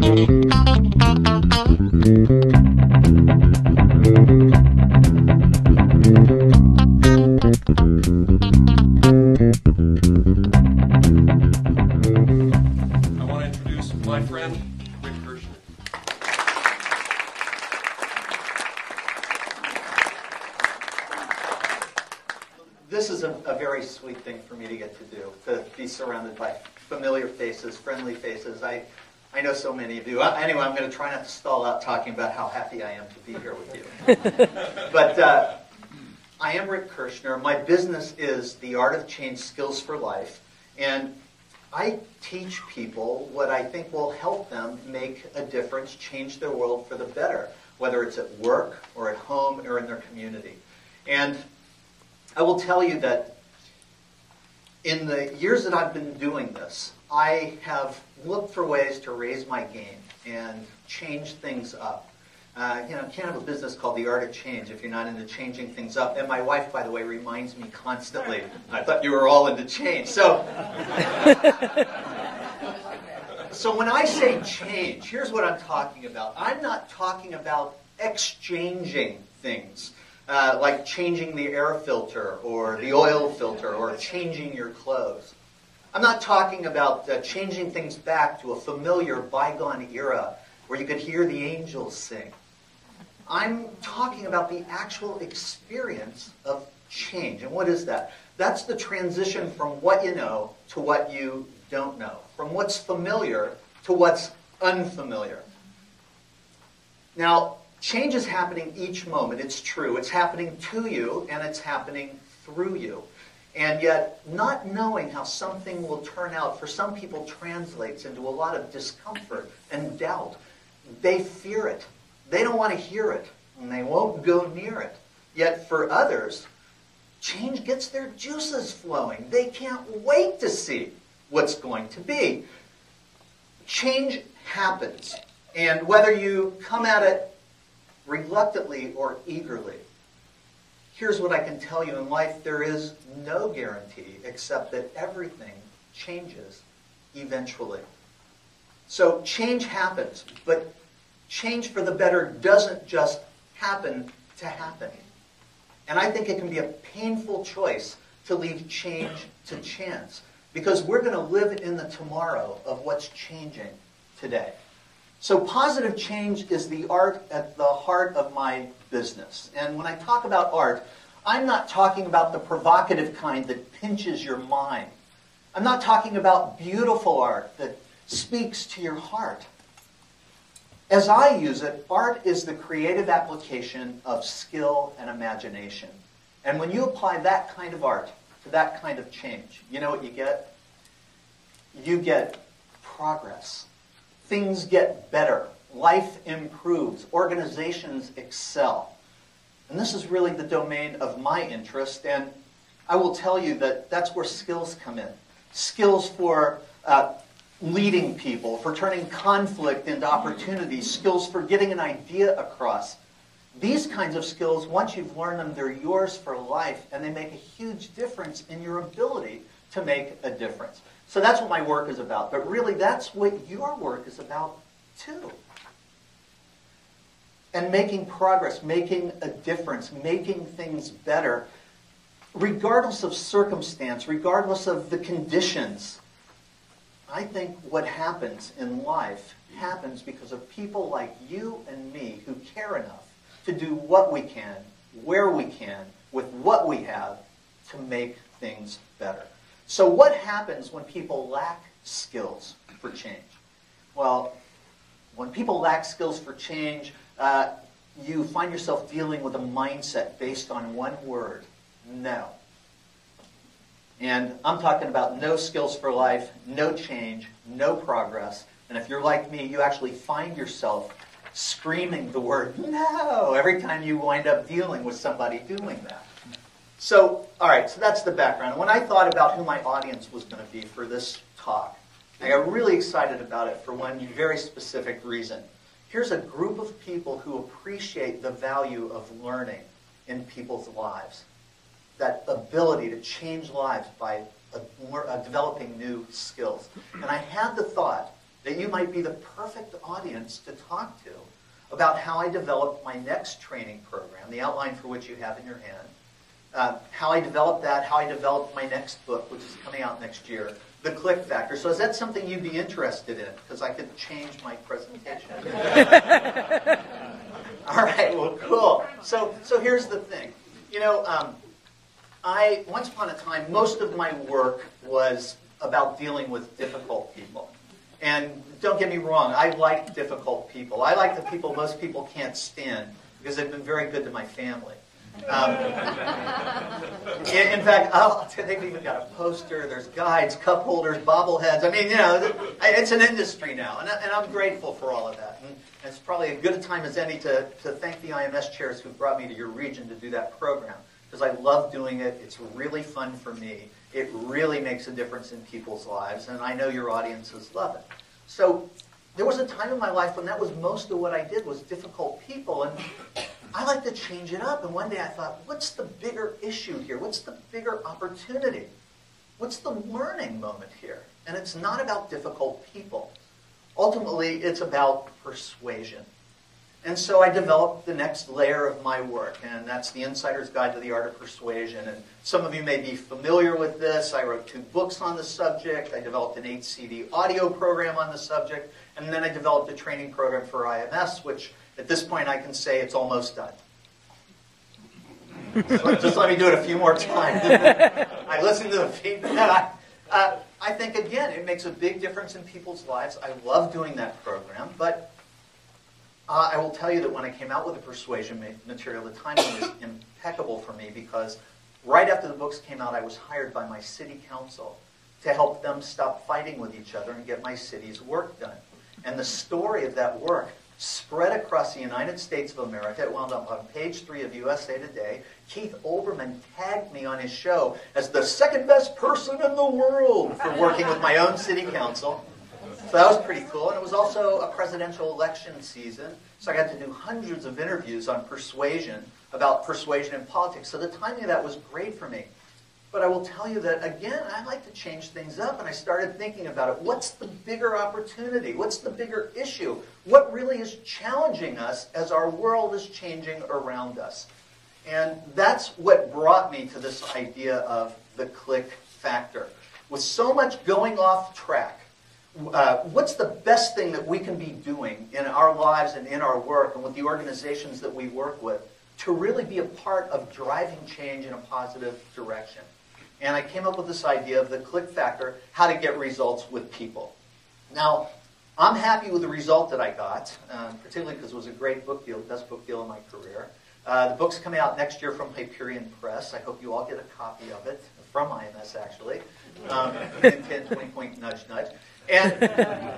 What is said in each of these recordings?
want to introduce my friend, Kirschner. This is a very sweet thing for me to get to do, to be surrounded by familiar faces, friendly faces. I know so many of you. Anyway, I'm going to try not to stall out talking about how happy I am to be here with you. But I am Rick Kirschner. My business is The Art of Change Skills for Life. And I teach people what I think will help them make a difference, change their world for the better, whether it's at work or at home or in their community. And I will tell you that in the years that I've been doing this, I have looked for ways to raise my game and change things up. You can't have a business called The Art of Change if you're not into changing things up. And my wife, by the way, reminds me constantly, I thought you were all into change. So when I say change, here's what I'm talking about. I'm not talking about exchanging things. Like changing the air filter or the oil filter or changing your clothes. I'm not talking about changing things back to a familiar bygone era where you could hear the angels sing. I'm talking about the actual experience of change. And what is that? That's the transition from what you know to what you don't know. From what's familiar to what's unfamiliar. Now, change is happening each moment. It's true. It's happening to you, and it's happening through you. And yet, not knowing how something will turn out, for some people, translates into a lot of discomfort and doubt. They fear it. They don't want to hear it, and they won't go near it. Yet, for others, change gets their juices flowing. They can't wait to see what's going to be. Change happens. And whether you come at it reluctantly or eagerly, here's what I can tell you. In life, there is no guarantee except that everything changes eventually. So change happens, but change for the better doesn't just happen to happen. And I think it can be a painful choice to leave change to chance, because we're going to live in the tomorrow of what's changing today. So positive change is the art at the heart of my business. And when I talk about art, I'm not talking about the provocative kind that pinches your mind. I'm not talking about beautiful art that speaks to your heart. As I use it, art is the creative application of skill and imagination. And when you apply that kind of art to that kind of change, you know what you get? You get progress. Things get better. Life improves. Organizations excel. And this is really the domain of my interest. And I will tell you that that's where skills come in. Skills for leading people, for turning conflict into opportunities, skills for getting an idea across. These kinds of skills, once you've learned them, they're yours for life, and they make a huge difference in your ability to make a difference. So that's what my work is about. But really, that's what your work is about, too. And making progress, making a difference, making things better, regardless of circumstance, regardless of the conditions. I think what happens in life happens because of people like you and me who care enough to do what we can, where we can, with what we have to make things better. So what happens when people lack skills for change? Well, when people lack skills for change, you find yourself dealing with a mindset based on one word: no. And I'm talking about no skills for life, no change, no progress. And if you're like me, you actually find yourself screaming the word no every time you wind up dealing with somebody doing that. So, all right, so that's the background. When I thought about who my audience was going to be for this talk, I got really excited about it for one very specific reason. Here's a group of people who appreciate the value of learning in people's lives. That ability to change lives by developing new skills. And I had the thought that you might be the perfect audience to talk to about how I developed my next training program, the outline for which you have in your hand, how I developed that, how I developed my next book, which is coming out next year, The Click Factor. So is that something you'd be interested in? Because I could change my presentation. All right, well, cool. So here's the thing. You know, once upon a time, most of my work was about dealing with difficult people. And don't get me wrong, I like difficult people. I like the people most people can't stand because they've been very good to my family. In fact, they've even got a poster, there's guides, cup holders, bobbleheads. I mean, you know, it's an industry now, and I'm grateful for all of that. And it's probably as good a time as any to thank the IMS chairs who brought me to your region to do that program, because I love doing it. It's really fun for me. It really makes a difference in people's lives, and I know your audiences love it. So there was a time in my life when that was most of what I did was difficult people, and I like to change it up. And one day I thought, what's the bigger issue here? What's the bigger opportunity? What's the learning moment here? And it's not about difficult people. Ultimately, it's about persuasion. And so I developed the next layer of my work, and that's The Insider's Guide to the Art of Persuasion. And some of you may be familiar with this. I wrote 2 books on the subject. I developed an 8-CD audio program on the subject. And then I developed a training program for IMS, which at this point I can say it's almost done. Just let me do it a few more times. I listened to the feedback. I think, again, it makes a big difference in people's lives. I love doing that program, but I will tell you that when I came out with the persuasion material, the timing was impeccable for me, because right after the books came out, I was hired by my city council to help them stop fighting with each other and get my city's work done. And the story of that work spread across the United States of America. It wound up on page 3 of USA Today. Keith Olbermann tagged me on his show as the second best person in the world for working with my own city council. So that was pretty cool. And it was also a presidential election season. So I got to do hundreds of interviews on persuasion, about persuasion in politics. So the timing of that was great for me. But I will tell you that, again, I like to change things up. And I started thinking about it. What's the bigger opportunity? What's the bigger issue? What really is challenging us as our world is changing around us? And that's what brought me to this idea of the click factor. With so much going off track, what's the best thing that we can be doing in our lives and in our work and with the organizations that we work with to really be a part of driving change in a positive direction? And I came up with this idea of the click factor, how to get results with people. Now, I'm happy with the result that I got, particularly because it was a great book deal, best book deal in my career. The book's coming out next year from Hyperion Press. I hope you all get a copy of it, from IMS actually. 20-point nudge, nudge. And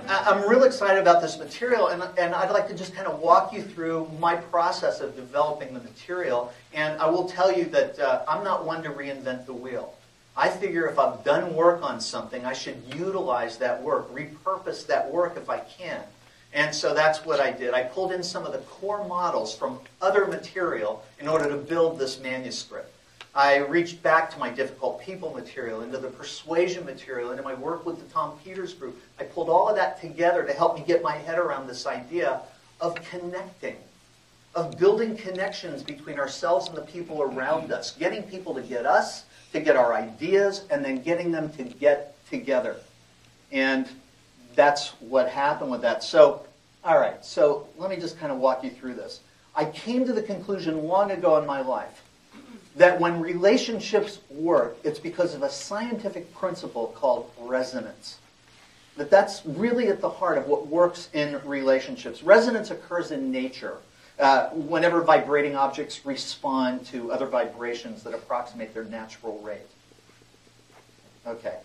I'm real excited about this material, and I'd like to just kind of walk you through my process of developing the material. And I will tell you that I'm not one to reinvent the wheel. I figure if I've done work on something, I should utilize that work, repurpose that work if I can. And so that's what I did. I pulled in some of the core models from other material in order to build this manuscript. I reached back to my difficult people material, into the persuasion material, into my work with the Tom Peters group. I pulled all of that together to help me get my head around this idea of connecting, of building connections between ourselves and the people around us, getting people to get us, to get our ideas, and then getting them to get together. And that's what happened with that. So, all right, so let me just kind of walk you through this. I came to the conclusion long ago in my life that when relationships work, it's because of a scientific principle called resonance. That's really at the heart of what works in relationships. Resonance occurs in nature whenever vibrating objects respond to other vibrations that approximate their natural rate. Okay.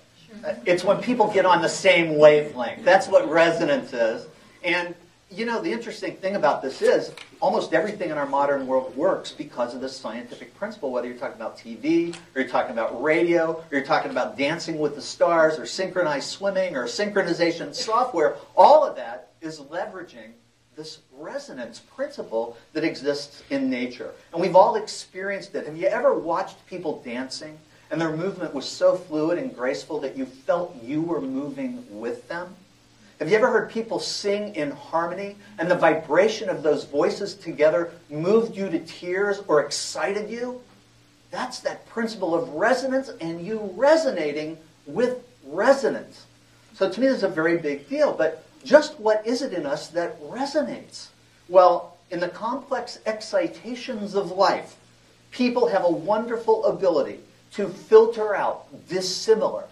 It's when people get on the same wavelength. That's what resonance is. And you know, the interesting thing about this is almost everything in our modern world works because of this scientific principle, whether you're talking about TV, or you're talking about radio, or you're talking about Dancing with the Stars, or synchronized swimming, or synchronization software. All of that is leveraging this resonance principle that exists in nature. And we've all experienced it. Have you ever watched people dancing, and their movement was so fluid and graceful that you felt you were moving with them? Have you ever heard people sing in harmony and the vibration of those voices together moved you to tears or excited you? That's that principle of resonance and you resonating with resonance. So to me, this is a very big deal. But just what is it in us that resonates? Well, in the complex excitations of life, people have a wonderful ability to filter out dissimilar,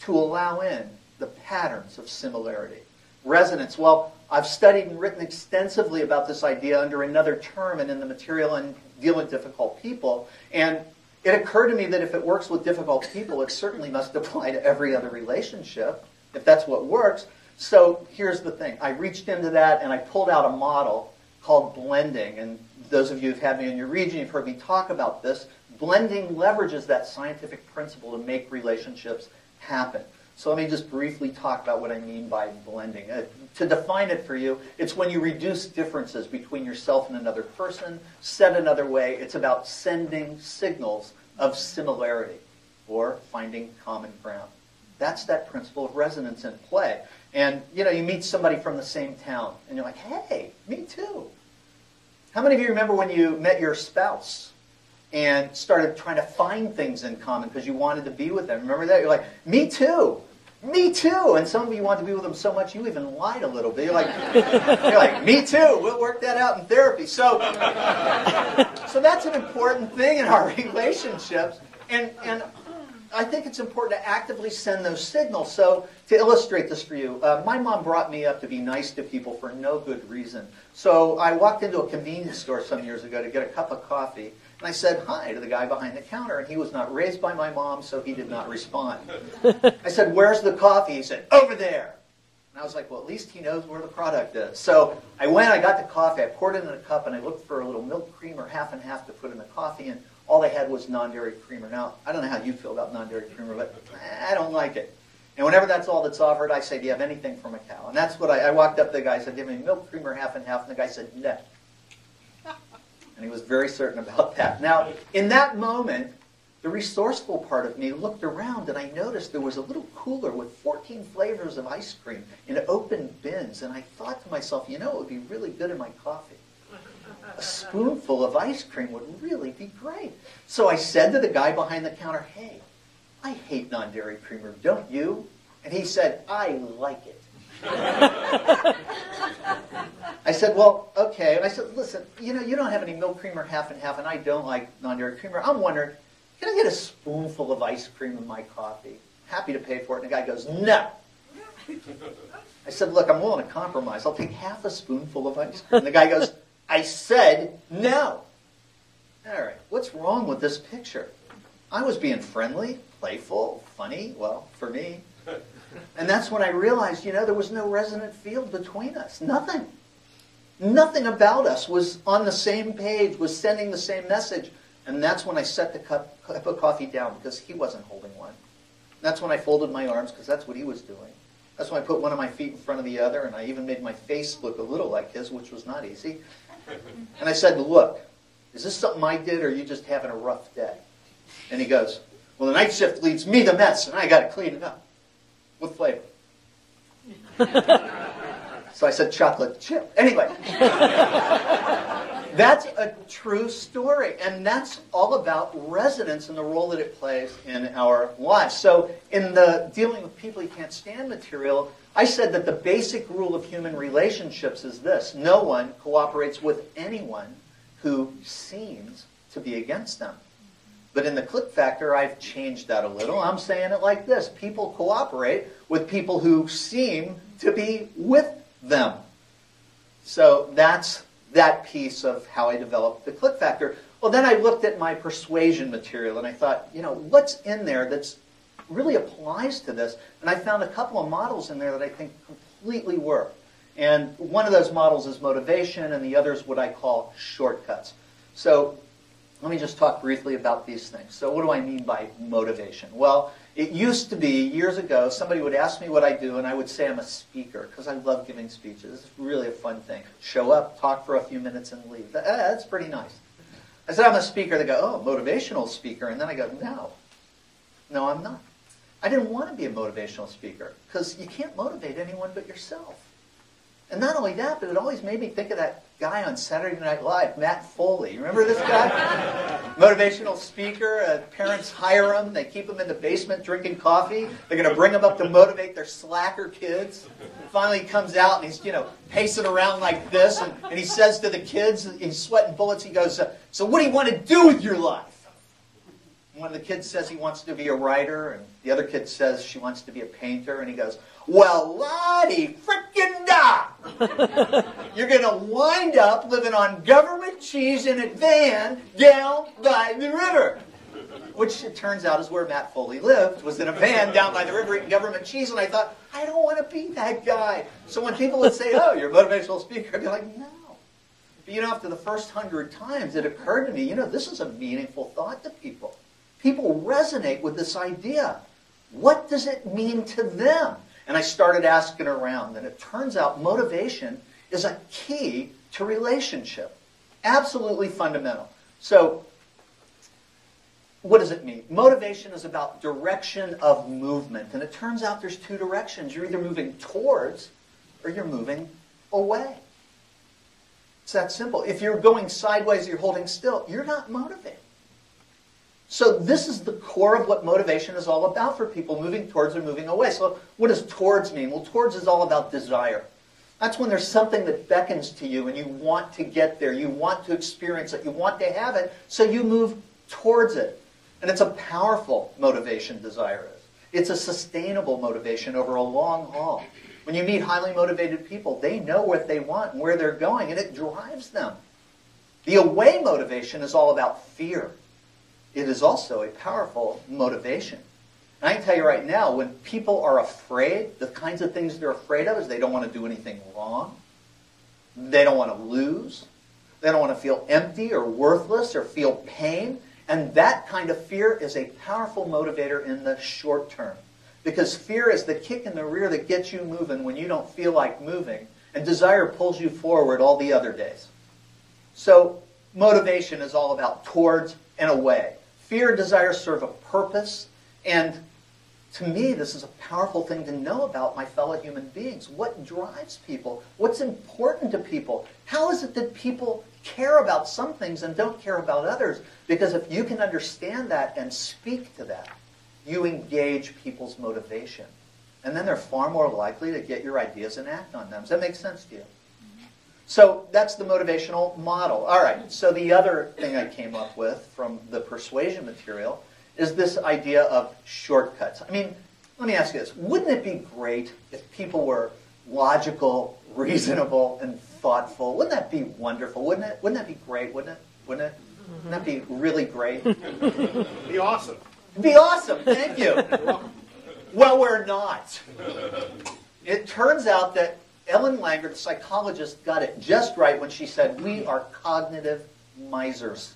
to allow in the patterns of similarity. Resonance, well, I've studied and written extensively about this idea under another term and in the material on dealing with difficult people. And it occurred to me that if it works with difficult people, it certainly must apply to every other relationship, if that's what works. So here's the thing. I reached into that and I pulled out a model called blending. And those of you who've had me in your region, you've heard me talk about this. Blending leverages that scientific principle to make relationships happen. So let me just briefly talk about what I mean by blending. To define it for you, it's when you reduce differences between yourself and another person. Said another way, it's about sending signals of similarity or finding common ground. That's that principle of resonance in play. And, you meet somebody from the same town, and you're like, hey, me too. How many of you remember when you met your spouse and started trying to find things in common because you wanted to be with them? Remember that? You're like, me too. Me too. And some of you want to be with them so much you even lied a little bit. You're like, me too. We'll work that out in therapy. So that's an important thing in our relationships. And I think it's important to actively send those signals. So to illustrate this for you, my mom brought me up to be nice to people for no good reason. So I walked into a convenience store some years ago to get a cup of coffee. And I said hi to the guy behind the counter, and he was not raised by my mom, so he did not respond. I said, where's the coffee? He said, over there. And I was like, well, at least he knows where the product is. So I went, I got the coffee, I poured it in a cup, and I looked for a little milk creamer, half and half, to put in the coffee, and all they had was non-dairy creamer. Now, I don't know how you feel about non-dairy creamer, but I don't like it. And whenever that's all that's offered, I say, do you have anything from a cow? And that's what I walked up to the guy, I said, give me milk creamer, half and half, and the guy said, no. And he was very certain about that. Now, in that moment, the resourceful part of me looked around and I noticed there was a little cooler with 14 flavors of ice cream in open bins. And I thought to myself, it would be really good in my coffee. A spoonful of ice cream would really be great. So I said to the guy behind the counter, hey, I hate non-dairy creamer, don't you? And he said, I like it. I said, well, okay. I said, listen, you don't have any milk creamer, half and half, and I don't like non-dairy creamer. I'm wondering, can I get a spoonful of ice cream in my coffee? Happy to pay for it. And the guy goes, no. I said, look, I'm willing to compromise. I'll take half a spoonful of ice cream. And the guy goes, I said no. All right, what's wrong with this picture? I was being friendly, playful, funny, well, for me. And that's when I realized, there was no resonant field between us. Nothing. Nothing about us was on the same page, was sending the same message. And that's when I set the cup of coffee down because he wasn't holding one. That's when I folded my arms because that's what he was doing. That's when I put one of my feet in front of the other, and I even made my face look a little like his, which was not easy. And I said, look, is this something I did or are you just having a rough day? And he goes, well, the night shift leaves me the mess, and I got to clean it up. With flavor. So I said chocolate chip. Anyway, that's a true story. And that's all about resonance and the role that it plays in our lives. So in the dealing with people you can't stand material, I said that the basic rule of human relationships is this. No one cooperates with anyone who seems to be against them. But in the click factor, I've changed that a little. I'm saying it like this. People cooperate with people who seem to be with them. So that's that piece of how I developed the click factor. Well, then I looked at my persuasion material and I thought, what's in there that's really applies to this? And I found a couple of models in there that I think completely work. And one of those models is motivation and the other is what I call shortcuts. So let me just talk briefly about these things. So what do I mean by motivation? Well, it used to be, years ago, somebody would ask me what I do, and I would say I'm a speaker, because I love giving speeches. It's really a fun thing. Show up, talk for a few minutes, and leave. That's pretty nice. I said I'm a speaker. They go, oh, motivational speaker. And then I go, no, I'm not. I didn't want to be a motivational speaker because you can't motivate anyone but yourself. And not only that, but it always made me think of that guy on Saturday Night Live, Matt Foley. Remember this guy? Motivational speaker. Parents hire him. They keep him in the basement drinking coffee. They're going to bring him up to motivate their slacker kids. Finally, he comes out and he's, pacing around like this. And he says to the kids, he's sweating bullets, he goes, so what do you want to do with your life? And one of the kids says he wants to be a writer. And the other kid says she wants to be a painter. And he goes, well, la-di frickin' da! You're going to wind up living on government cheese in a van down by the river. Which it turns out is where Matt Foley lived, was in a van down by the river eating government cheese. And I thought, I don't want to be that guy. So when people would say, oh, you're a motivational speaker, I'd be like, no. But after the first 100 times, it occurred to me, this is a meaningful thought to people. People resonate with this idea. What does it mean to them? And I started asking around, and it turns out motivation is a key to relationship. Absolutely fundamental. So, what does it mean? Motivation is about direction of movement. And it turns out there's two directions. You're either moving towards or you're moving away. It's that simple. If you're going sideways, you're holding still, you're not motivated. So this is the core of what motivation is all about for people, moving towards or moving away. So what does towards mean? Well, towards is all about desire. That's when there's something that beckons to you and you want to get there. You want to experience it. You want to have it. So you move towards it. And it's a powerful motivation, desire is. It's a sustainable motivation over a long haul. When you meet highly motivated people, they know what they want and where they're going, and it drives them. The away motivation is all about fear. It is also a powerful motivation. And I can tell you right now, when people are afraid, the kinds of things they're afraid of is they don't want to do anything wrong. They don't want to lose. They don't want to feel empty or worthless or feel pain. And that kind of fear is a powerful motivator in the short term. Because fear is the kick in the rear that gets you moving when you don't feel like moving. And desire pulls you forward all the other days. So motivation is all about towards and away. Fear and desire serve a purpose, and to me, this is a powerful thing to know about my fellow human beings. What drives people? What's important to people? How is it that people care about some things and don't care about others? Because if you can understand that and speak to that, you engage people's motivation. And then they're far more likely to get your ideas and act on them. Does that make sense to you? So that's the motivational model. All right, so the other thing I came up with from the persuasion material is this idea of shortcuts. I mean, let me ask you this. Wouldn't it be great if people were logical, reasonable, and thoughtful? Wouldn't that be wonderful? Wouldn't it? Wouldn't that be great? Wouldn't it? Wouldn't it? Wouldn't that be really great? It'd be awesome. It'd be awesome. Thank you. Well, we're not. It turns out that Ellen Langer, the psychologist, got it just right when she said, we are cognitive misers.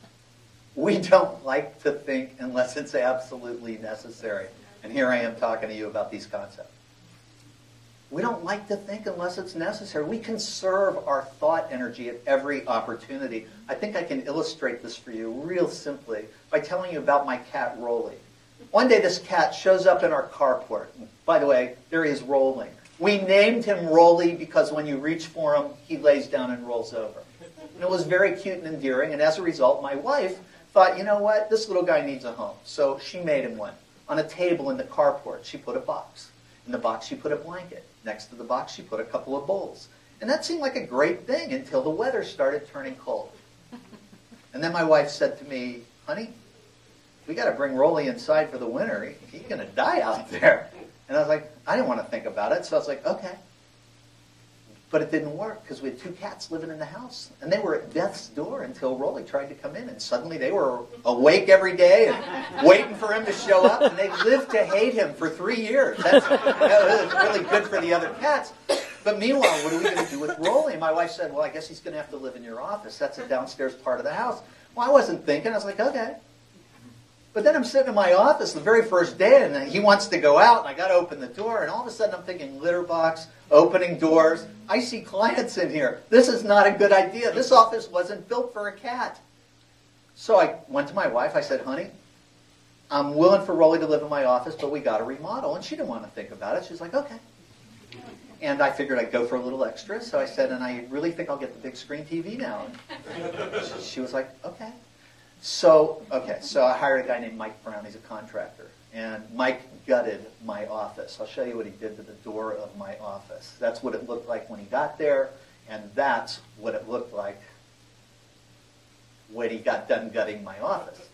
We don't like to think unless it's absolutely necessary. And here I am talking to you about these concepts. We don't like to think unless it's necessary. We conserve our thought energy at every opportunity. I think I can illustrate this for you real simply by telling you about my cat, Rolly. One day this cat shows up in our carport. By the way, there he is rolling. We named him Rolly because when you reach for him, he lays down and rolls over. And it was very cute and endearing, and as a result, my wife thought, you know what, this little guy needs a home. So she made him one. On a table in the carport, she put a box. In the box, she put a blanket. Next to the box, she put a couple of bowls. And that seemed like a great thing until the weather started turning cold. And then my wife said to me, honey, we got to bring Rolly inside for the winter. He's going to die out there. And I was like, I didn't want to think about it. So I was like, okay. But it didn't work because we had two cats living in the house. And they were at death's door until Rolly tried to come in. And suddenly they were awake every day and waiting for him to show up. And they lived to hate him for 3 years. That was really good for the other cats. But meanwhile, what are we going to do with Rolly? And my wife said, well, I guess he's going to have to live in your office. That's a downstairs part of the house. Well, I wasn't thinking. I was like, okay. But then I'm sitting in my office the very first day, and he wants to go out, and I got to open the door, and all of a sudden I'm thinking litter box, opening doors. I see clients in here. This is not a good idea. This office wasn't built for a cat. So I went to my wife. I said, honey, I'm willing for Rolly to live in my office, but we got to remodel. And she didn't want to think about it. She's like, okay. And I figured I'd go for a little extra. So I said, and I really think I'll get the big screen TV now. And she was like, okay. So I hired a guy named Mike Brown. He's a contractor. And Mike gutted my office. I'll show you what he did to the door of my office. That's what it looked like when he got there. And that's what it looked like when he got done gutting my office.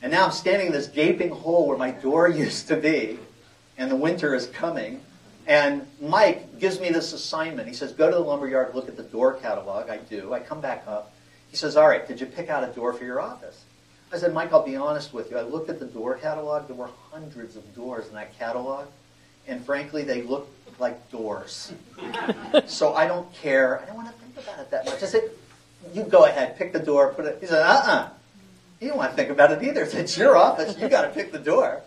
And now I'm standing in this gaping hole where my door used to be, and the winter is coming. And Mike gives me this assignment. He says, go to the lumberyard, look at the door catalog. I do. I come back up. He says, all right, did you pick out a door for your office? I said, Mike, I'll be honest with you. I looked at the door catalog. There were hundreds of doors in that catalog. And frankly, they looked like doors. So I don't care. I don't want to think about it that much. I said, you go ahead, pick the door, put it. He said, You don't want to think about it either. It's your office. You got to pick the door.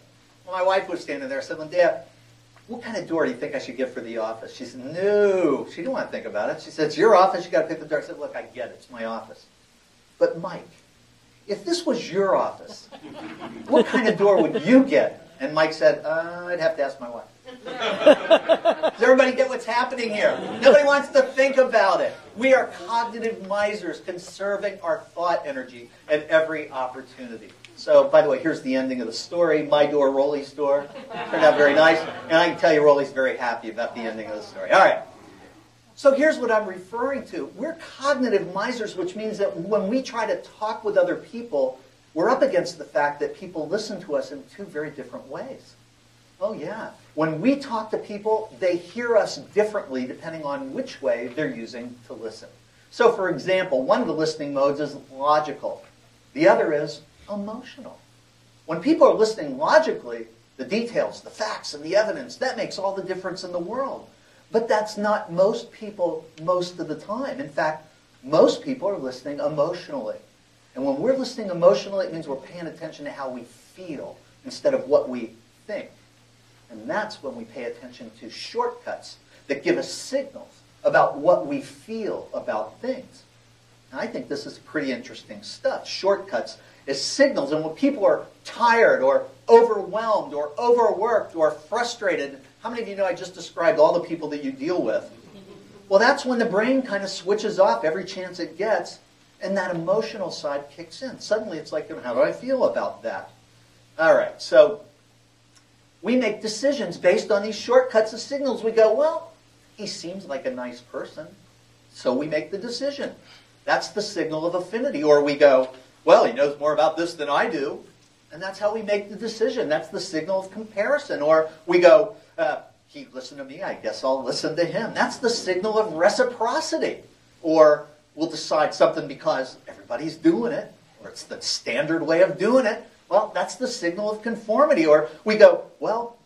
Well, my wife was standing there. I said, Linda, what kind of door do you think I should get for the office? She said, no. She didn't want to think about it. She said, it's your office. You got to pick the door. I said, look, I get it. It's my office. But Mike, if this was your office, what kind of door would you get? And Mike said, I'd have to ask my wife. Does everybody get what's happening here? Nobody wants to think about it. We are cognitive misers, conserving our thought energy at every opportunity. So, by the way, here's the ending of the story. My door, Rolly's door. Turned out very nice. And I can tell you Rolly's very happy about the ending of the story. All right. So here's what I'm referring to. We're cognitive misers, which means that when we try to talk with other people, we're up against the fact that people listen to us in two very different ways. Oh, yeah. When we talk to people, they hear us differently depending on which way they're using to listen. So, for example, one of the listening modes is logical. The other is emotional. When people are listening logically, the details, the facts, and the evidence, that makes all the difference in the world. But that's not most people most of the time. In fact, most people are listening emotionally. And when we're listening emotionally, it means we're paying attention to how we feel instead of what we think. And that's when we pay attention to shortcuts that give us signals about what we feel about things. And I think this is pretty interesting stuff. Shortcuts is signals. And when people are tired or overwhelmed or overworked or frustrated, how many of you know I just described all the people that you deal with? Well, that's when the brain kind of switches off every chance it gets, and that emotional side kicks in. Suddenly it's like, how do I feel about that? All right, so we make decisions based on these shortcuts of signals. We go, well, he seems like a nice person, so we make the decision. That's the signal of affinity. Or we go, well, he knows more about this than I do, and that's how we make the decision. That's the signal of comparison. Or we go, he listened to me, I guess I'll listen to him. That's the signal of reciprocity. Or we'll decide something because everybody's doing it, or it's the standard way of doing it. Well, that's the signal of conformity. Or we go, well,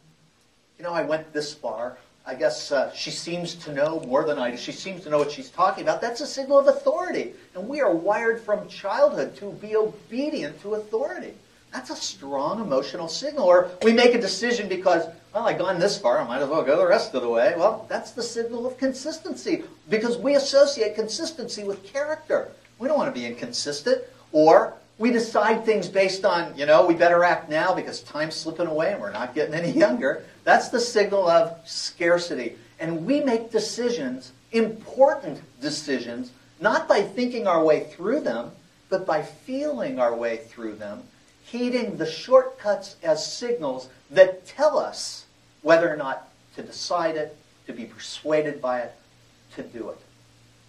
you know, I went this far. I guess she seems to know more than I do. She seems to know what she's talking about. That's a signal of authority. And we are wired from childhood to be obedient to authority. That's a strong emotional signal. Or we make a decision because, well, I've gone this far, I might as well go the rest of the way. Well, that's the signal of consistency because we associate consistency with character. We don't want to be inconsistent. Or we decide things based on, you know, we better act now because time's slipping away and we're not getting any younger. That's the signal of scarcity. And we make decisions, important decisions, not by thinking our way through them, but by feeling our way through them, heeding the shortcuts as signals that tell us whether or not to decide it, to be persuaded by it, to do it.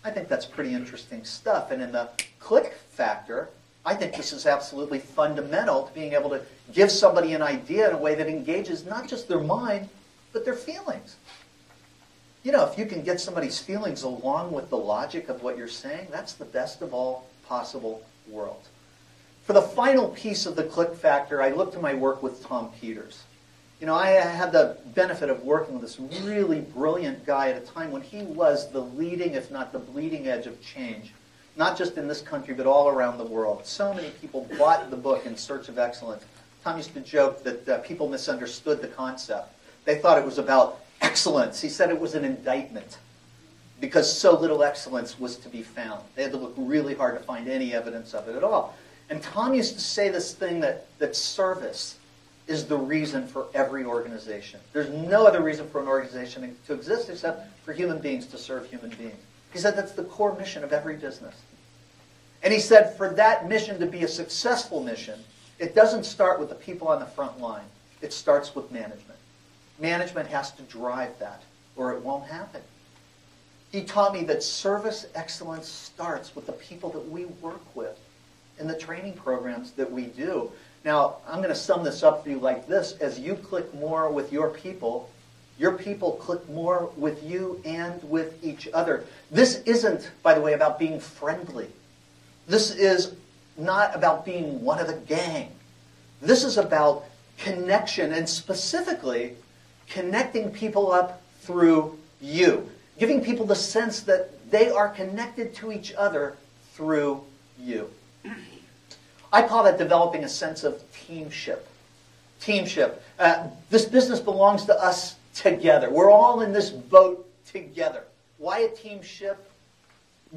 I think that's pretty interesting stuff. And in the click factor, I think this is absolutely fundamental to being able to give somebody an idea in a way that engages not just their mind, but their feelings. You know, if you can get somebody's feelings along with the logic of what you're saying, that's the best of all possible worlds. For the final piece of the click factor, I look to my work with Tom Peters. You know, I had the benefit of working with this really brilliant guy at a time when he was the leading, if not the bleeding edge of change. Not just in this country, but all around the world. So many people bought the book In Search of Excellence. Tom used to joke that people misunderstood the concept. They thought it was about excellence. He said it was an indictment because so little excellence was to be found. They had to look really hard to find any evidence of it at all. And Tom used to say this thing that service is the reason for every organization. There's no other reason for an organization to exist except for human beings to serve human beings. He said that's the core mission of every business. And he said for that mission to be a successful mission, it doesn't start with the people on the front line. It starts with management. Management has to drive that, or it won't happen. He taught me that service excellence starts with the people that we work with in the training programs that we do. Now, I'm going to sum this up for you like this. As you click more with your people click more with you and with each other. This isn't, by the way, about being friendly. This is not about being one of the gang. This is about connection, and specifically connecting people up through you. Giving people the sense that they are connected to each other through you. I call that developing a sense of teamship. Teamship. This business belongs to us together. We're all in this boat together. Why a teamship?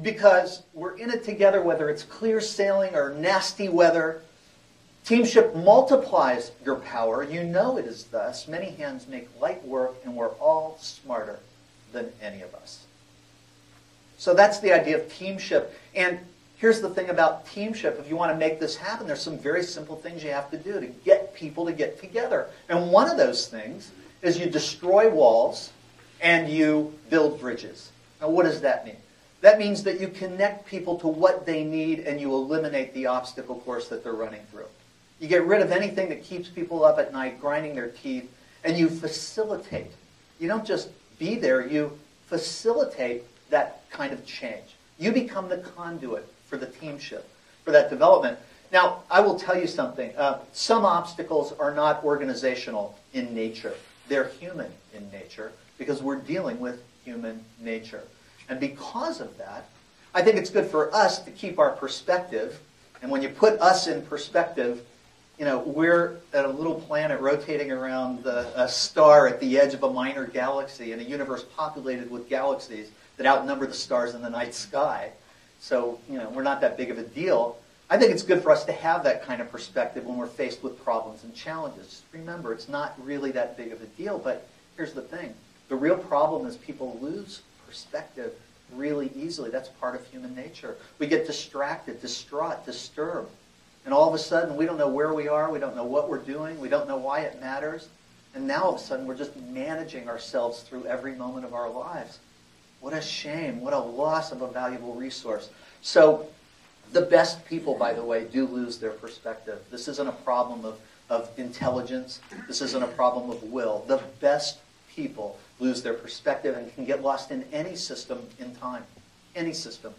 Because we're in it together, whether it's clear sailing or nasty weather. Teamship multiplies your power. You know it is thus. Many hands make light work, and we're all smarter than any of us. So that's the idea of teamship. And here's the thing about teamship. If you want to make this happen, there's some very simple things you have to do to get people to get together. And one of those things is you destroy walls and you build bridges. Now, what does that mean? That means that you connect people to what they need and you eliminate the obstacle course that they're running through. You get rid of anything that keeps people up at night, grinding their teeth, and you facilitate. You don't just be there, you facilitate that kind of change. You become the conduit for the teamship, for that development. Now, I will tell you something. Some obstacles are not organizational in nature. They're human in nature because we're dealing with human nature. And because of that, I think it's good for us to keep our perspective. And when you put us in perspective, you know, we're at a little planet rotating around a star at the edge of a minor galaxy in a universe populated with galaxies that outnumber the stars in the night sky. So, you know, we're not that big of a deal. I think it's good for us to have that kind of perspective when we're faced with problems and challenges. Just remember, it's not really that big of a deal, but here's the thing. The real problem is people lose perspective really easily. That's part of human nature. We get distracted, distraught, disturbed. And all of a sudden, we don't know where we are. We don't know what we're doing. We don't know why it matters. And now all of a sudden, we're just managing ourselves through every moment of our lives. What a shame. What a loss of a valuable resource. So the best people, by the way, do lose their perspective. This isn't a problem of intelligence. This isn't a problem of will. The best people lose their perspective and can get lost in any system in time. Any system.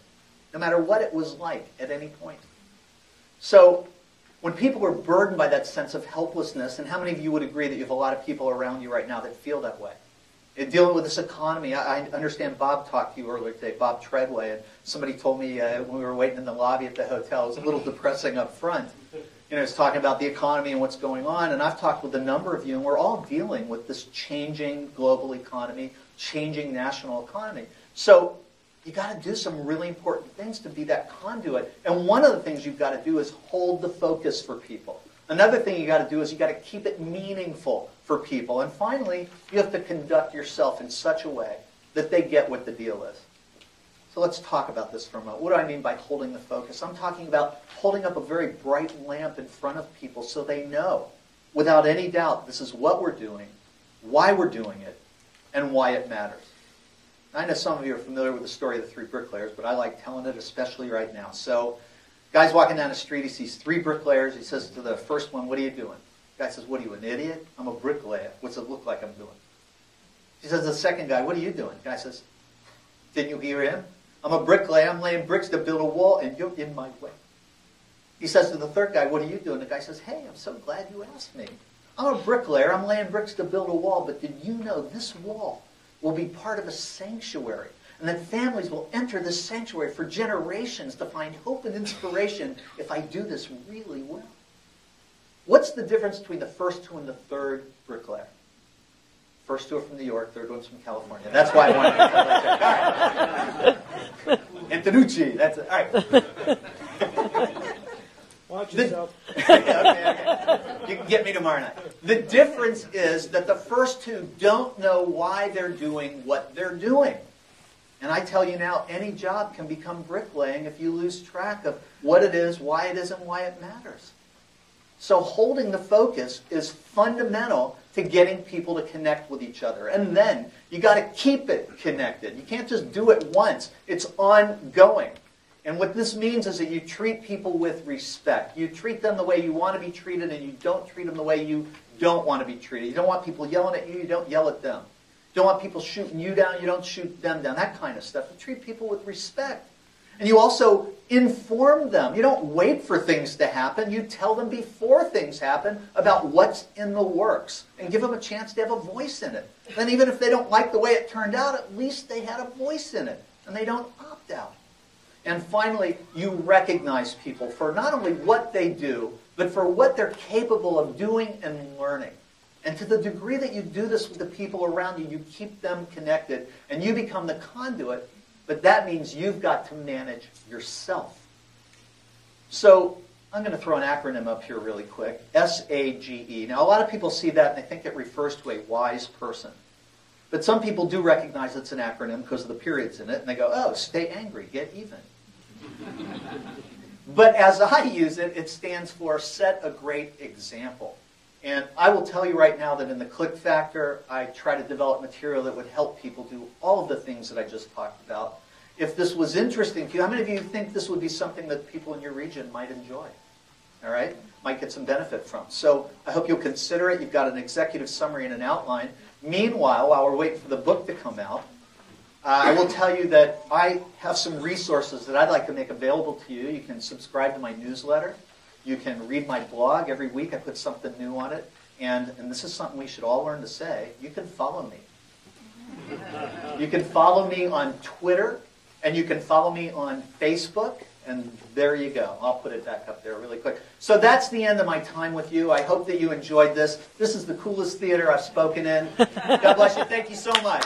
No matter what it was like at any point. So when people are burdened by that sense of helplessness, and how many of you would agree that you have a lot of people around you right now that feel that way? In dealing with this economy, I understand Bob talked to you earlier today, Bob Treadway, and somebody told me when we were waiting in the lobby at the hotel, it was a little depressing up front. You know, it's talking about the economy and what's going on, and I've talked with a number of you, and we're all dealing with this changing global economy, changing national economy. So you got to do some really important things to be that conduit. And one of the things you've got to do is hold the focus for people. Another thing you got to do is you got to keep it meaningful for people. And finally, you have to conduct yourself in such a way that they get what the deal is. So let's talk about this for a moment. What do I mean by holding the focus? I'm talking about holding up a very bright lamp in front of people so they know, without any doubt, this is what we're doing, why we're doing it, and why it matters. I know some of you are familiar with the story of the three bricklayers, but I like telling it especially right now. So, guy's walking down the street, he sees three bricklayers. He says to the first one, "What are you doing?" The guy says, "What are you, an idiot? I'm a bricklayer. What's it look like I'm doing?" He says to the second guy, "What are you doing?" The guy says, "Didn't you hear him? I'm a bricklayer. I'm laying bricks to build a wall, and you're in my way." He says to the third guy, "What are you doing?" The guy says, "Hey, I'm so glad you asked me. I'm a bricklayer. I'm laying bricks to build a wall, but did you know this wall will be part of a sanctuary, and that families will enter this sanctuary for generations to find hope and inspiration if I do this really well?" What's the difference between the first two and the third bricklayer? First two are from New York, third one's from California. That's why I wanted to tell that. All right. Antonucci, that's it. All right. Watch yourself. Okay. You can Get me tomorrow night. The difference is that the first two don't know why they're doing what they're doing. And I tell you now, any job can become bricklaying if you lose track of what it is, and why it matters. So holding the focus is fundamental to getting people to connect with each other. And then you got to keep it connected. You can't just do it once. It's ongoing. And what this means is that you treat people with respect. You treat them the way you want to be treated, and you don't treat them the way you don't want to be treated. You don't want people yelling at you, you don't yell at them. You don't want people shooting you down, you don't shoot them down, that kind of stuff. You treat people with respect. And you also inform them. You don't wait for things to happen. You tell them before things happen about what's in the works and give them a chance to have a voice in it. Then even if they don't like the way it turned out, at least they had a voice in it and they don't opt out. And finally, you recognize people for not only what they do, but for what they're capable of doing and learning. And to the degree that you do this with the people around you, you keep them connected and you become the conduit. But that means you've got to manage yourself. So I'm going to throw an acronym up here really quick. SAGE. Now, a lot of people see that and they think it refers to a wise person. But some people do recognize it's an acronym because of the periods in it. And they go, oh, stay angry, get even. But as I use it, it stands for set a great example. And I will tell you right now that in the Click Factor, I try to develop material that would help people do all of the things that I just talked about. If this was interesting to you, how many of you think this would be something that people in your region might enjoy? All right? Might get some benefit from. So I hope you'll consider it. You've got an executive summary and an outline. Meanwhile, while we're waiting for the book to come out, I will tell you that I have some resources that I'd like to make available to you. You can subscribe to my newsletter. You can read my blog. Every week I put something new on it. And this is something we should all learn to say. You can follow me. You can follow me on Twitter. And you can follow me on Facebook. And there you go. I'll put it back up there really quick. So that's the end of my time with you. I hope that you enjoyed this. This is the coolest theater I've spoken in. God bless you. Thank you so much.